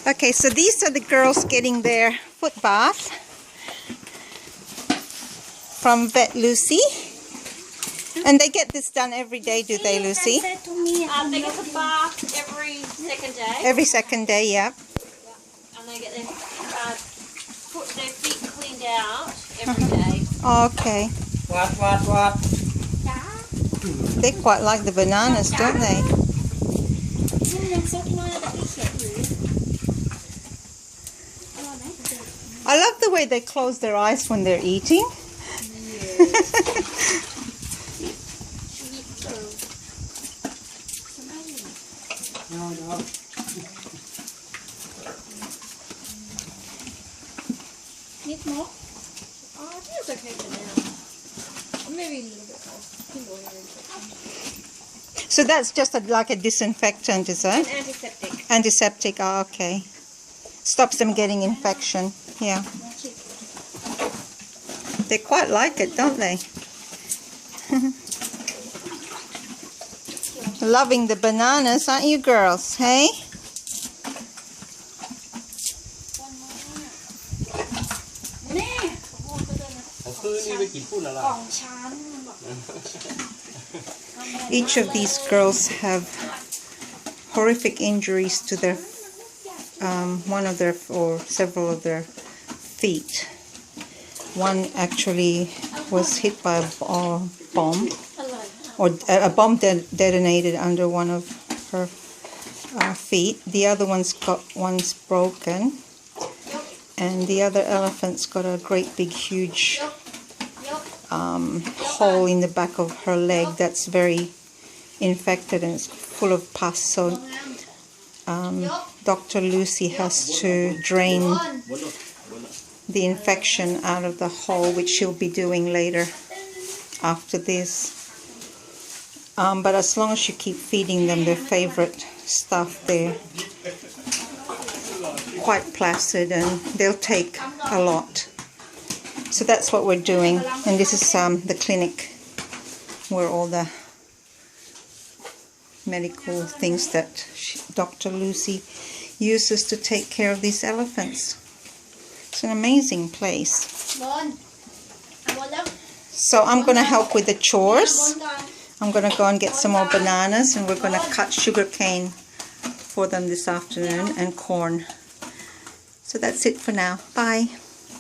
Okay, so these are the girls getting their foot bath from Vet Lucy. And they get this done every day, do they, Lucy? They get the bath every second day. Every second day, yeah. And they get their feet cleaned out every day. Okay. What? They quite like the bananas, don't they? I love the way they close their eyes when they're eating. No. Need more? I think it's okay for now. Or maybe a little bit more. So that's just like a disinfectant, is it? An antiseptic. Antiseptic, oh, okay. Stops them getting infection, yeah. They quite like it, don't they? Loving the bananas, aren't you girls, hey? Each of these girls have horrific injuries to their one of their or several of their feet. One actually was hit by a bomb, or a bomb detonated under one of her feet. The other one's broken, and the other elephant's got a great big huge hole in the back of her leg that's very infected and it's full of pus. So Dr. Lucy has to drain the infection out of the hole, which she'll be doing later after this. But as long as you keep feeding them their favorite stuff, they're quite placid and they'll take a lot. So that's what we're doing, and this is the clinic where all the medical things that Dr. Lucy uses to take care of these elephants. It's an amazing place. So I'm going to help with the chores. I'm going to go and get some more bananas, and we're going to cut sugar cane for them this afternoon and corn. So that's it for now. Bye.